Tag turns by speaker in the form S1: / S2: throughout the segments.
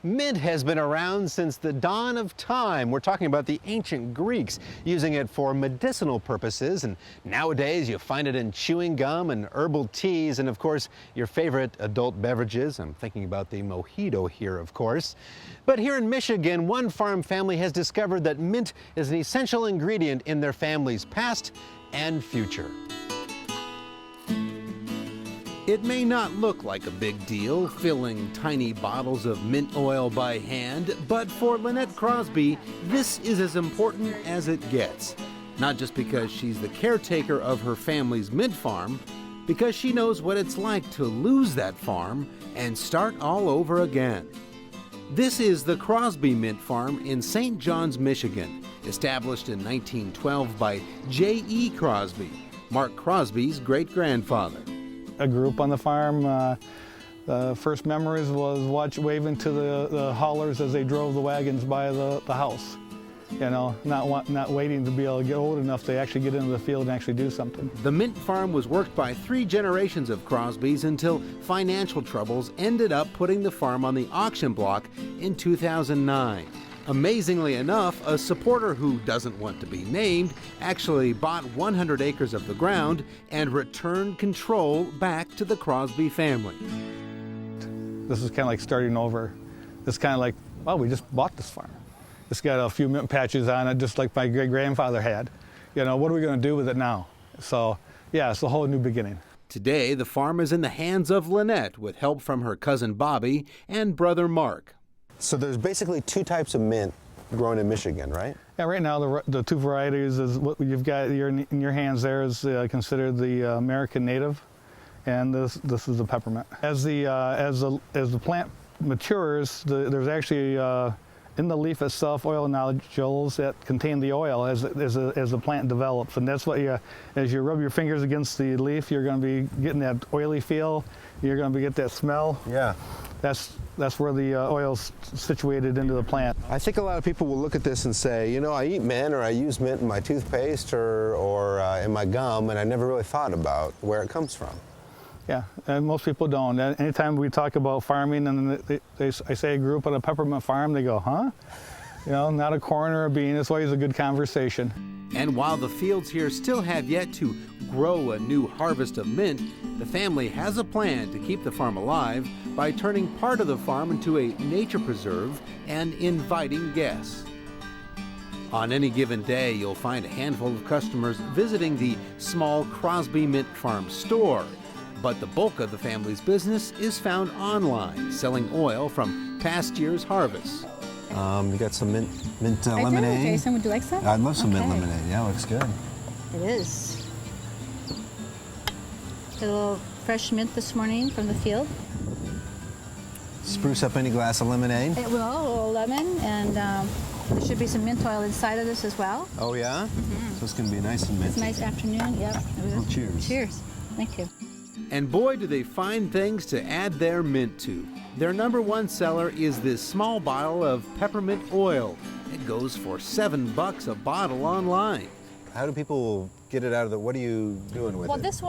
S1: Mint has been around since the dawn of time. We're talking about the ancient Greeks using it for medicinal purposes, and nowadays you find it in chewing gum and herbal teas, and of course your favorite adult beverages. I'm thinking about the mojito here, of course. But here in Michigan, one farm family has discovered that mint is an essential ingredient in their family's past and future. It may not look like a big deal, filling tiny bottles of mint oil by hand, but for Lynette Crosby, this is as important as it gets. Not just because she's the caretaker of her family's mint farm, because she knows what it's like to lose that farm and start all over again. This is the Crosby Mint Farm in St. John's, Michigan, established in 1912 by J.E. Crosby, Mark Crosby's great-grandfather.
S2: I grew up on the farm. The first memories was waving to the haulers as they drove the wagons by the house. You know, not waiting to be able to get old enough to actually get into the field and actually do something.
S1: The mint farm was worked by 3 generations of Crosbys until financial troubles ended up putting the farm on the auction block in 2009. Amazingly enough, a supporter who doesn't want to be named actually bought 100 acres of the ground and returned control back to the Crosby family.
S2: This is kind of like starting over. It's kind of like, well, we just bought this farm. It's got a few mint patches on it, just like my great-grandfather had. You know, what are we going to do with it now? So, yeah, it's a whole new beginning.
S1: Today, the farm is in the hands of Lynette with help from her cousin Bobby and brother Mark.
S3: So there's basically 2 types of mint grown in Michigan, right?
S2: Yeah, right now the 2 varieties is what you've got in your hands there is considered the American native, and this is the peppermint. As the plant matures, there's actually in the leaf itself oil nodules that contain the oil as the plant develops, and that's what as you rub your fingers against the leaf, you're going to be getting that oily feel. You're going to get that smell.
S3: Yeah.
S2: That's where the oil's situated into the plant.
S3: I think a lot of people will look at this and say, you know, I eat mint or I use mint in my toothpaste or in my gum, and I never really thought about where it comes from.
S2: Yeah, and most people don't. Anytime we talk about farming and I say I grew up on a peppermint farm, they go, huh? You know, not a corn or a bean. It's always a good conversation.
S1: And while the fields here still have yet to grow a new harvest of mint, the family has a plan to keep the farm alive by turning part of the farm into a nature preserve and inviting guests. On any given day, you'll find a handful of customers visiting the small Crosby Mint Farm store. But the bulk of the family's business is found online, selling oil from past year's harvests.
S3: You got some mint lemonade?
S4: I do. Jason, would you like some?
S3: I'd love some mint
S4: Okay.
S3: lemonade. Yeah, looks good.
S4: It is. Got a little fresh mint this morning from the field.
S3: Spruce up any glass of lemonade?
S4: It will, a little lemon, and there should be some mint oil inside of this as well.
S3: Oh, yeah? So it's going to be nice and minty.
S4: It's a nice afternoon, yep.
S3: Well, cheers.
S4: Cheers. Thank you.
S1: And boy, do they find things to add their mint to. Their #1 seller is this small bottle of peppermint oil. It goes for $7 a bottle online.
S3: How do people get it out of the, what are you doing with it?
S4: Well, this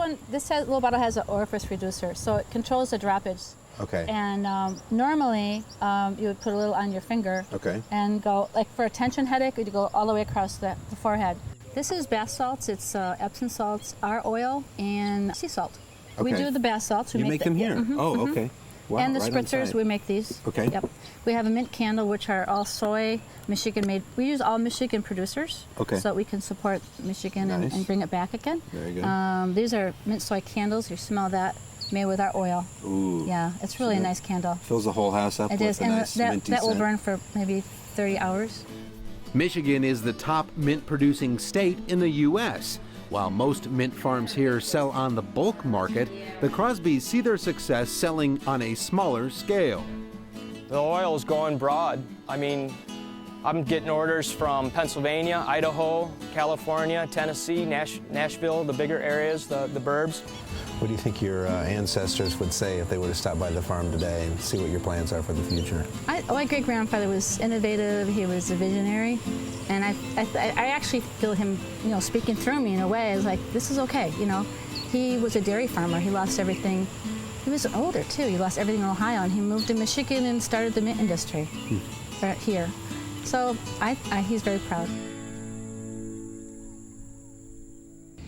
S4: little bottle has an orifice reducer, so it controls the droppage.
S3: Okay.
S4: And normally, you would put a little on your finger.
S3: Okay.
S4: And go, like for a tension headache, you'd go all the way across the forehead. This is bath salts. It's Epsom salts, our oil, and sea salt. We
S3: Okay.
S4: do the bath salts. We
S3: You make them here?
S4: Yeah,
S3: Oh, okay. Wow,
S4: and the
S3: right on
S4: spritzers,
S3: site.
S4: we make these.
S3: Okay.
S4: Yep. We have a mint candle, which are all soy, Michigan made. We use all Michigan producers.
S3: Okay.
S4: So that we can support Michigan
S3: Nice.
S4: and bring it back again.
S3: Very good.
S4: These are mint soy candles. You smell that, made with our oil.
S3: Ooh.
S4: Yeah, it's really a nice candle.
S3: Fills the whole house up
S4: It
S3: with
S4: is,
S3: a
S4: and
S3: nice
S4: that
S3: minty
S4: will
S3: scent.
S4: burn for maybe 30 hours.
S1: Michigan is the top mint producing state in the U.S. While most mint farms here sell on the bulk market, the Crosbys see their success selling on a smaller scale.
S5: The oil is going broad. I mean, I'm getting orders from Pennsylvania, Idaho, California, Tennessee, Nashville, the bigger areas, the burbs.
S3: What do you think your ancestors would say if they would have stopped by the farm today and see what your plans are for the future?
S4: My great-grandfather was innovative. He was a visionary, and I actually feel him, you know, speaking through me in a way. I was like, this is okay, you know. He was a dairy farmer. He lost everything He was older too. He lost everything in Ohio, and he moved to Michigan and started the mint industry right here. So he's very proud.